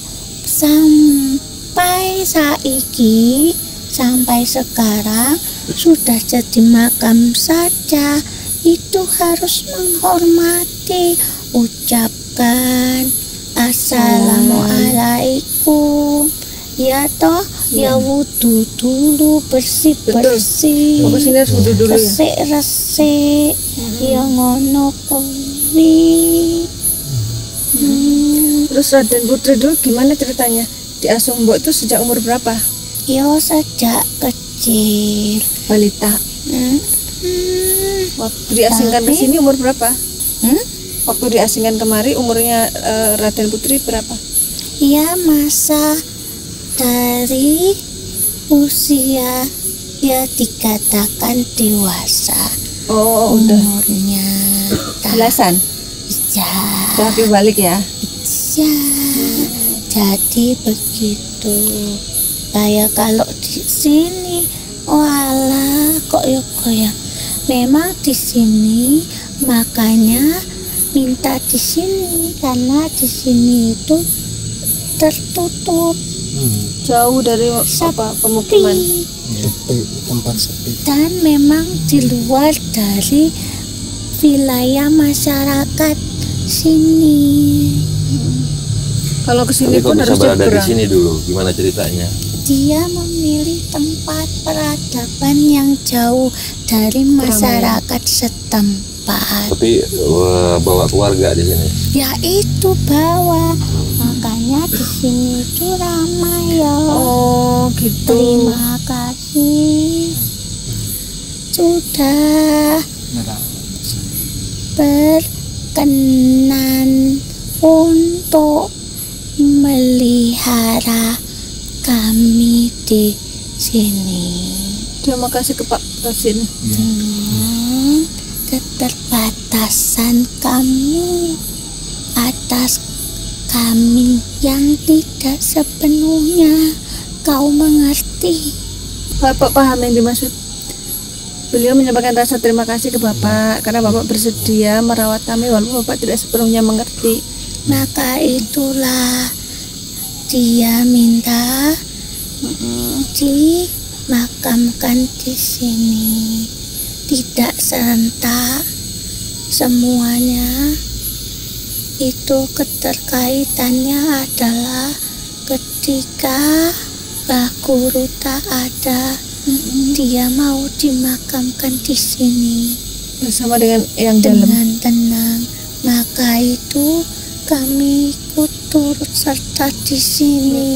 Speaker 6: Sampai saiki, sampai sekarang sudah jadi makam saja, itu harus menghormati, ucapkan assalamualaikum ya toh, ya wudu dulu, bersih-bersih, resik-resik, ya ngono kuwi.
Speaker 2: Terus Raden Putri dulu gimana ceritanya? Diasuh Mbok itu sejak umur berapa?
Speaker 6: Yo sejak kecil,
Speaker 2: balita. Waktu diasingkan ke sini umur berapa? Waktu diasingkan kemari umurnya Raden Putri berapa?
Speaker 6: Ya masa dari usia ya dikatakan dewasa.
Speaker 2: Oh,
Speaker 6: umurnya
Speaker 2: belasan.
Speaker 6: Ya.
Speaker 2: Tapi balik ya.
Speaker 6: Ya. Jadi begitu. Kayak kalau di sini, walah kok ya goyang. Memang di sini makanya minta di sini karena di sini itu tertutup.
Speaker 2: Jauh dari pemukiman.
Speaker 3: Tempat sepi.
Speaker 6: Dan memang di luar dari wilayah masyarakat sini.
Speaker 2: Kalau kesini
Speaker 4: pun
Speaker 2: harus
Speaker 4: berada di sini dulu. Gimana ceritanya?
Speaker 6: Dia memilih tempat peradaban yang jauh dari masyarakat setempat.
Speaker 4: Tapi bawa keluarga di sini.
Speaker 6: Ya itu bawa. Makanya di sini itu ramai ya.
Speaker 2: Oh gitu.
Speaker 6: Terima kasih sudah berkenan untuk melihara kami di sini.
Speaker 2: Terima kasih ke Pak Tosin.
Speaker 6: Dengan keterbatasan kamu atas kami yang tidak sepenuhnya kau mengerti.
Speaker 2: Bapak paham yang dimaksud. Beliau menyampaikan rasa terima kasih ke Bapak karena Bapak bersedia merawat kami walaupun Bapak tidak sepenuhnya mengerti.
Speaker 6: Maka itulah dia minta dimakamkan di sini, tidak serentak semuanya. Itu keterkaitannya adalah ketika Mbah Guru tak ada, dia mau dimakamkan di sini
Speaker 2: Bersama dengan yang dalam.
Speaker 6: dengan tenang. Maka itu kami ikut turut serta di sini.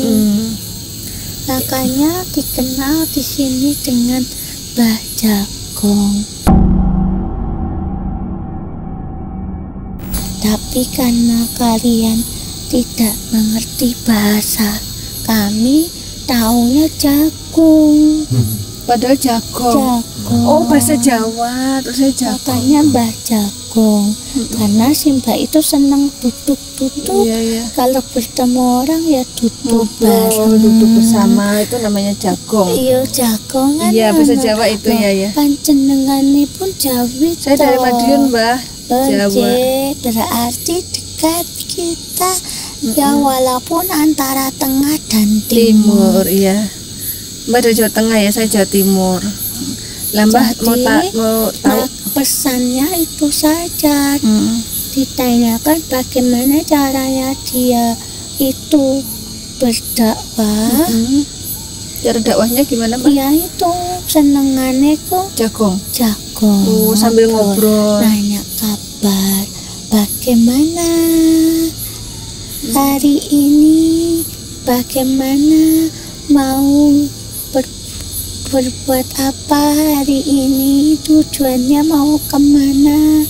Speaker 6: Makanya dikenal di sini dengan Mbah Jagong. Tapi karena kalian tidak mengerti bahasa, kami taunya jagung.
Speaker 2: Padahal jagong.
Speaker 6: Jagong.
Speaker 2: Oh, bahasa Jawa. Terus saya jagong.
Speaker 6: Makanya Mbah Jagong. Karena si Mbak itu senang duduk-duduk.
Speaker 2: Iya.
Speaker 6: Kalau bertemu orang ya duduk bareng.
Speaker 2: Duduk bersama itu namanya jagong.
Speaker 6: Iya jagongan.
Speaker 2: Iya, bahasa Jawa itu ya.
Speaker 6: Panjenengane pun Jawi.
Speaker 2: Saya dari Madiun, Mbah. Jawa.
Speaker 6: Berarti dekat kita. Ya walaupun antara tengah dan
Speaker 2: Timur, iya. Mbak dari Jawa Tengah ya, saya Jawa Timur. Lah Mbah mau tahu
Speaker 6: pesannya itu saja. Ditanyakan bagaimana caranya dia itu berdakwah.
Speaker 2: cara dakwahnya gimana, Mbak?
Speaker 6: Ya itu senengane kok
Speaker 2: Jagong.
Speaker 6: jagong.
Speaker 2: Sambil ngobrol.
Speaker 6: Nanya kabar bagaimana hari ini, bagaimana mau berbuat apa hari ini, tujuannya mau kemana.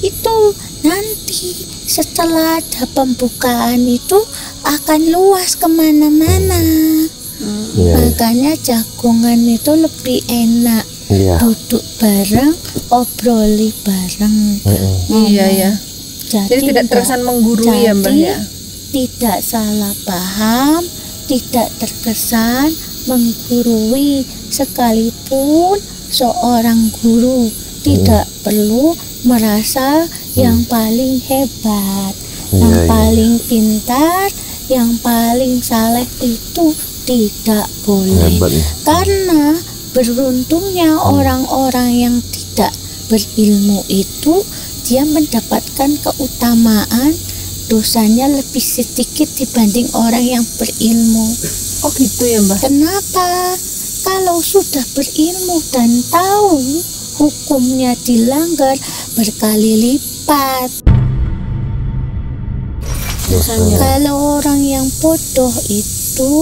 Speaker 6: Itu nanti setelah ada pembukaan itu akan luas kemana-mana. Makanya jagongan itu lebih enak. Duduk bareng, obroli bareng.
Speaker 2: Iya ya.
Speaker 6: Jadi
Speaker 2: tidak terkesan menggurui ya, Mbak ya.
Speaker 6: Tidak salah paham, tidak terkesan menggurui, sekalipun seorang guru tidak perlu merasa yang paling hebat, yang paling pintar, yang paling saleh itu tidak boleh. Karena beruntungnya orang-orang yang tidak berilmu itu dia mendapatkan keutamaan, dosanya lebih sedikit dibanding orang yang berilmu.
Speaker 2: Oh gitu ya, Mbak.
Speaker 6: Kenapa? Kalau sudah berilmu dan tahu hukumnya dilanggar berkali lipat. Kalau orang yang bodoh itu,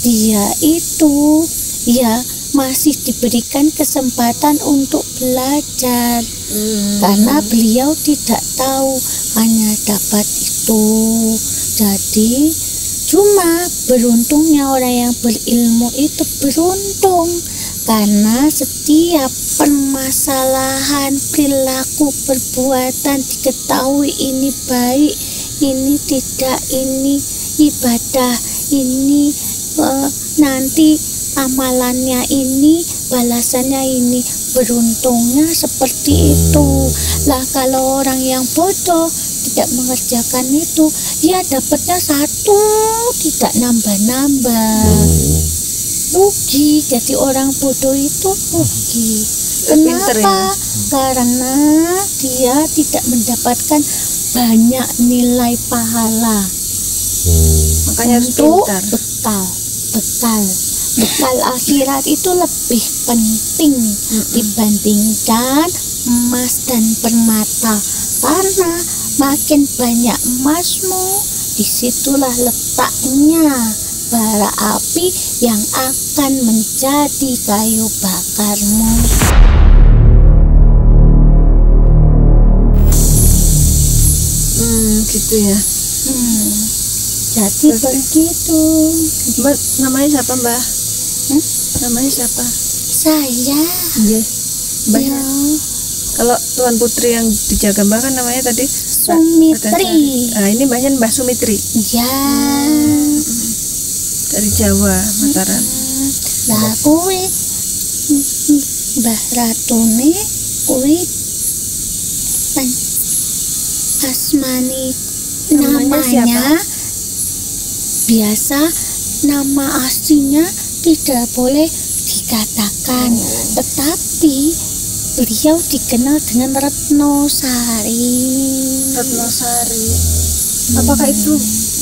Speaker 6: dia itu ya masih diberikan kesempatan untuk belajar. Karena beliau tidak tahu, hanya dapat itu. Jadi cuma beruntungnya orang yang berilmu itu beruntung, karena setiap permasalahan perilaku perbuatan diketahui ini baik, ini tidak, ini ibadah, ini nanti amalannya ini, balasannya ini. Beruntungnya seperti itu. Lah kalau orang yang bodoh tidak mengerjakan itu, ya dapatnya satu, tidak nambah-nambah. Rugi. Jadi orang bodoh itu rugi. Kenapa? Karena dia tidak mendapatkan banyak nilai pahala.
Speaker 2: Makanya harus
Speaker 6: untuk
Speaker 2: pintar.
Speaker 6: Bekal akhirat itu lebih penting dibandingkan emas dan permata. Karena makin banyak emasmu, disitulah letaknya bara api yang akan menjadi kayu bakarmu.
Speaker 2: Gitu ya.
Speaker 6: Jadi begitu.
Speaker 2: Mbak, namanya siapa, Mbak? Namanya siapa?
Speaker 6: Saya.
Speaker 2: Iya. Mbak.
Speaker 6: Ya.
Speaker 2: Kalau Tuan Putri yang dijaga Mbak kan namanya tadi
Speaker 6: Sumitri.
Speaker 2: Nah, ini mbahnya Mbah Sumitri.
Speaker 6: Ya.
Speaker 2: Dari Jawa, Mataram.
Speaker 6: Lah kuwi Mbah Ratune kuwi asmani
Speaker 2: Namanya siapa?
Speaker 6: Biasa nama aslinya tidak boleh dikatakan, tetapi beliau dikenal dengan Retno Sari.
Speaker 2: Retno Sari. Apakah itu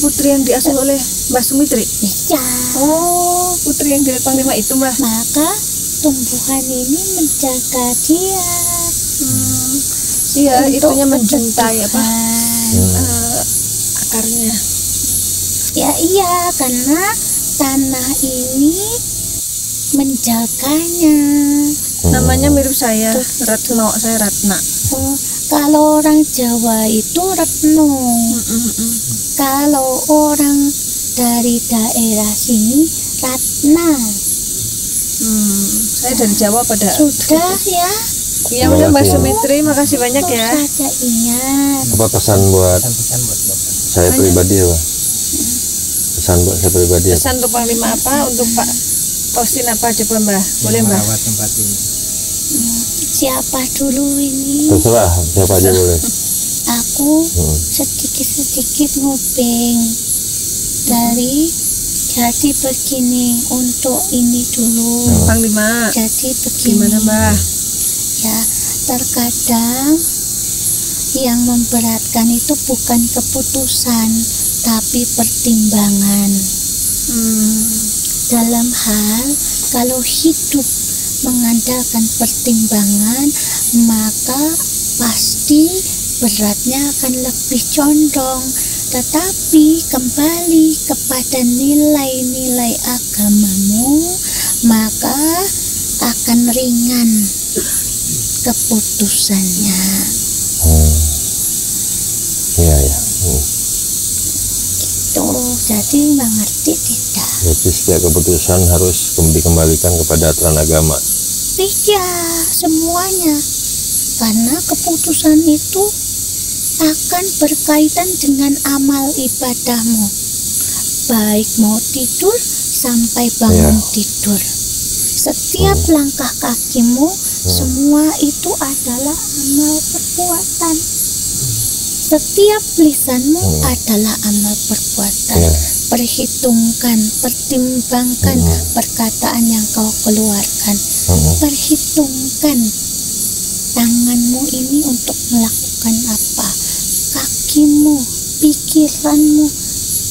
Speaker 2: putri yang diasuh oleh Mbah Sumitri?
Speaker 6: Iya.
Speaker 2: Oh, putri yang dari Panglima itu, Mbah.
Speaker 6: Maka tumbuhan ini menjaga dia.
Speaker 2: Iya,
Speaker 6: Untuk
Speaker 2: itunya menjuntai apa?
Speaker 6: kebutuhan.
Speaker 2: Akarnya.
Speaker 6: Ya iya, karena tanah ini menjaganya.
Speaker 2: Namanya mirip saya, Retno, saya Ratna.
Speaker 6: Oh, kalau orang Jawa itu Retno. Kalau orang dari daerah sini Ratna.
Speaker 2: Saya dari Jawa pada.
Speaker 6: Sudah ya.
Speaker 2: Ya udah Mbak Sumitri, makasih banyak
Speaker 6: Terus
Speaker 2: ya.
Speaker 6: saja ingat.
Speaker 4: Apa pesan buat saya pribadi ya, Pak? Pesan buat saya pribadi ya.
Speaker 2: Pesan untuk Panglima apa? Untuk Pak Tosin apa coba Mbah? Boleh Mbah?
Speaker 1: Merawat tempat ini.
Speaker 6: Siapa dulu ini?
Speaker 4: Terserah, siapa aja boleh.
Speaker 6: Aku sedikit-sedikit nguping dari jadi begini untuk ini dulu.
Speaker 2: Panglima.
Speaker 6: Jadi begini.
Speaker 2: Gimana Mbah?
Speaker 6: Ya, terkadang yang memberatkan itu bukan keputusan, tapi pertimbangan. Dalam hal kalau hidup mengandalkan pertimbangan, maka pasti beratnya akan lebih condong. Tetapi kembali kepada nilai-nilai agamamu, maka akan ringan keputusannya.
Speaker 4: Iya ya.
Speaker 6: Tuh, jadi mengerti tidak?
Speaker 4: Jadi setiap keputusan harus dikembalikan kepada aturan agama.
Speaker 6: Iya, semuanya. Karena keputusan itu akan berkaitan dengan amal ibadahmu. Baik mau tidur sampai bangun tidur. Setiap langkah kakimu, semua itu adalah amal perbuatan. Setiap lisanmu adalah amal perbuatan. Perhitungkan, pertimbangkan perkataan yang kau keluarkan. Perhitungkan tanganmu ini untuk melakukan apa. Kakimu, pikiranmu,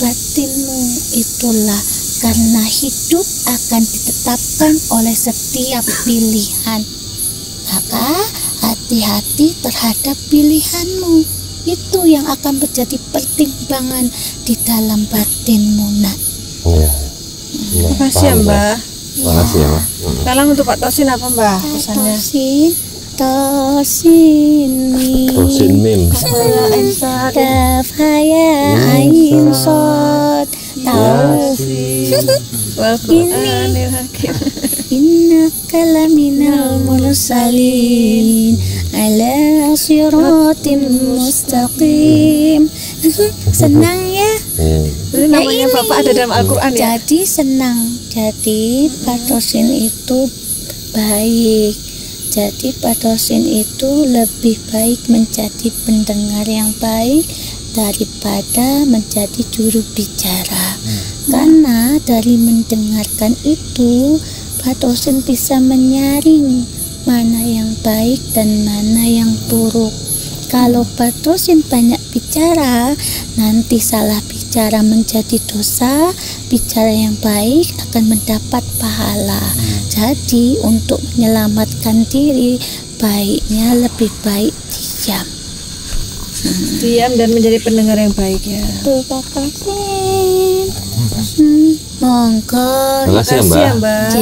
Speaker 6: batinmu, itulah karena hidup akan ditetapkan oleh setiap pilihan. Maka hati-hati terhadap pilihanmu. Itu yang akan menjadi pertimbangan di dalam batinmu, nak.
Speaker 4: Iya.
Speaker 2: Makasih ya Mbah.
Speaker 4: Makasih ya, Mbak.
Speaker 2: Sekarang untuk Pak Tosin apa Mbah pesannya?
Speaker 6: Tosin mim. Kaf haya ain sod. Tahu.
Speaker 2: Ini
Speaker 6: Innaka laminal mursalin ala siratim mustaqim. Senang ya?
Speaker 2: Ini namanya Bapak ada dalam Al-Quran ya?
Speaker 6: Jadi senang. Jadi Pak Tosin itu baik. Jadi Pak Tosin itu lebih baik menjadi pendengar yang baik daripada menjadi juru bicara. Karena dari mendengarkan itu Pak Tosin bisa menyaring mana yang baik dan mana yang buruk. Kalau Pak Tosin banyak bicara, nanti salah bicara menjadi dosa, bicara yang baik akan mendapat pahala. Jadi untuk menyelamatkan diri, baiknya lebih baik diam.
Speaker 2: Diam dan menjadi pendengar yang baik ya.
Speaker 6: Tuh Pak Tosin. Monggo.
Speaker 4: Makasih ya, Mbak.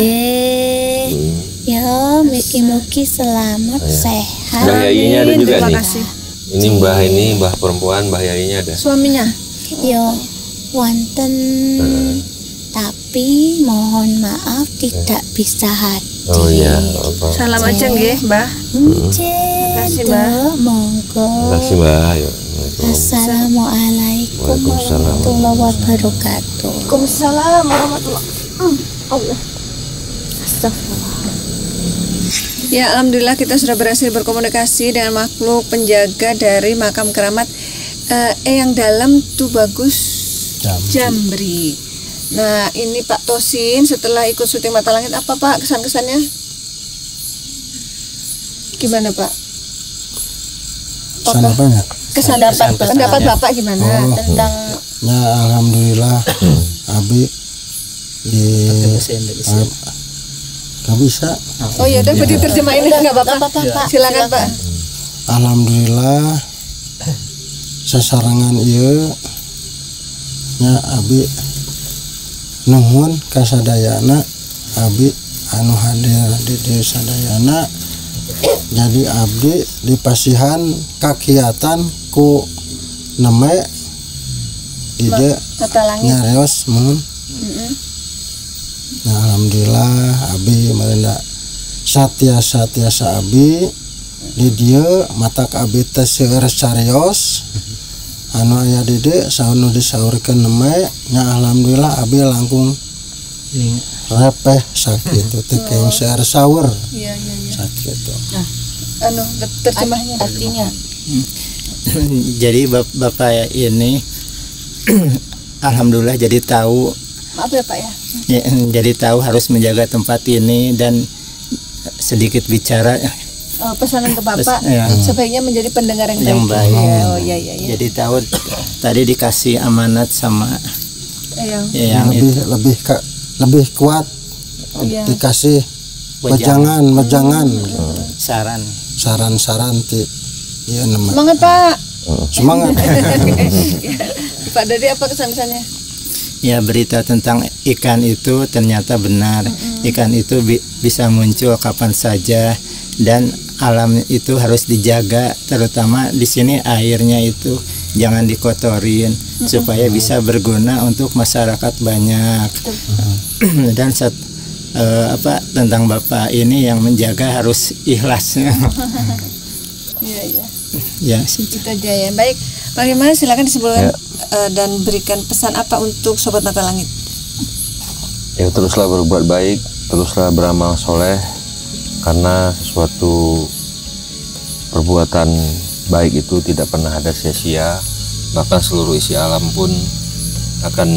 Speaker 6: Ya, mugi-mugi selamat sehat.
Speaker 4: Mbah Yayinya ada juga
Speaker 2: Terima
Speaker 4: nih.
Speaker 2: kasih.
Speaker 4: Ini Mbah perempuan, Mbah Yayinya ada.
Speaker 2: Suaminya?
Speaker 6: Yo, wonten. Tapi mohon maaf tidak bisa hadir.
Speaker 4: Oh iya, apa?
Speaker 2: Salam aja nggih Mbah.
Speaker 6: Makasih
Speaker 2: Mbak.
Speaker 6: Monggo.
Speaker 4: Makasih Mbah. Yuk.
Speaker 6: Assalamualaikum
Speaker 4: Waalaikumsalam.
Speaker 6: warahmatullahi wabarakatuh.
Speaker 2: Waalaikumsalam warahmatullahi Allah.
Speaker 6: Astagfirullah.
Speaker 2: Ya, alhamdulillah kita sudah berhasil berkomunikasi dengan makhluk penjaga dari makam keramat yang dalam tuh bagus Jamri. Nah, ini Pak Tosin setelah ikut syuting Mata Langit, apa Pak kesan-kesannya? Gimana Pak?
Speaker 3: Kesan apanya?
Speaker 2: Pendapat Bapak gimana?
Speaker 6: Tentang
Speaker 3: Ya alhamdulillah Abi di nggak bisa.
Speaker 2: Oh ya udah, berarti terjemahin nggak apa-apa.
Speaker 6: Pak.
Speaker 2: Silakan Pak.
Speaker 3: Alhamdulillah sasarangan ieu nya Abi nuhun ka sadayana Abi anu hadir di desa sadayana. Jadi abdi dipasihan kakiatan ku neme ide
Speaker 2: Mata Langit.
Speaker 3: nyarios mun. Nah alhamdulillah abi merenda satya abi di dia mata abi teh seueur carios anu aya di dieu saunu disaurkeun neme nya alhamdulillah abi langkung repeh sakit teh keung seueur saur.
Speaker 2: Iya.
Speaker 3: Sakit tuh.
Speaker 2: Anu terjemahnya.
Speaker 6: artinya
Speaker 1: Jadi Bapak ini alhamdulillah jadi tahu
Speaker 2: Maaf ya Pak ya.
Speaker 1: jadi tahu harus menjaga tempat ini dan sedikit bicara
Speaker 2: Pesanan ke Bapak
Speaker 1: Ya.
Speaker 2: sebaiknya menjadi pendengar yang
Speaker 1: Yang
Speaker 2: baik.
Speaker 1: baik.
Speaker 2: Ya, oh iya.
Speaker 1: Jadi tahu tadi dikasih amanat sama
Speaker 2: Yang
Speaker 3: lebih kuat
Speaker 2: Iya.
Speaker 3: dikasih
Speaker 1: Wejangan.
Speaker 3: wejangan
Speaker 1: saran
Speaker 3: ti ieu nama
Speaker 2: Semangat Pak.
Speaker 3: semangat.
Speaker 2: Pak Dadi apa kesan-kesannya?
Speaker 1: ya, berita tentang ikan itu ternyata benar. Ikan itu bisa muncul kapan saja dan alam itu harus dijaga, terutama di sini airnya itu jangan dikotorin supaya bisa berguna untuk masyarakat banyak. Dan tentang Bapak ini yang menjaga harus ikhlas.
Speaker 2: Iya.
Speaker 1: Ya,
Speaker 2: Itu aja ya. Baik, Pak Hima silakan disimpulkan dan berikan pesan apa untuk Sobat Mata Langit.
Speaker 4: Ya teruslah berbuat baik, teruslah beramal soleh, karena sesuatu perbuatan baik itu tidak pernah ada sia-sia. Bahkan seluruh isi alam pun akan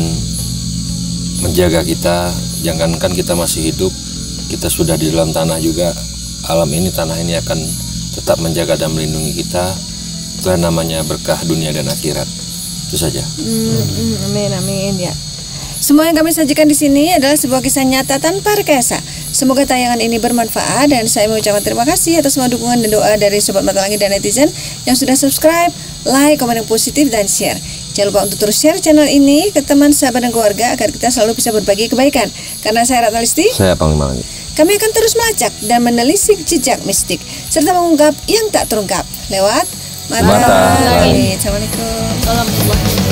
Speaker 4: menjaga kita. Jangankan kita masih hidup, kita sudah di dalam tanah juga, alam ini, tanah ini akan tetap menjaga dan melindungi kita. Itulah namanya berkah dunia dan akhirat. Itu saja.
Speaker 2: Amin ya. Semua yang kami sajikan di sini adalah sebuah kisah nyata tanpa rekayasa. Semoga tayangan ini bermanfaat dan saya mengucapkan terima kasih atas semua dukungan dan doa dari Sobat Mata Langit dan netizen yang sudah subscribe, like, komen yang positif dan share. Jangan lupa untuk terus share channel ini ke teman, sahabat dan keluarga agar kita selalu bisa berbagi kebaikan. Karena saya Ratna Listi,
Speaker 4: Saya Panglima Langit.
Speaker 2: kami akan terus melacak dan menelisik jejak mistik serta mengungkap yang tak terungkap lewat Mata
Speaker 4: Mata
Speaker 2: Langit. Assalamualaikum.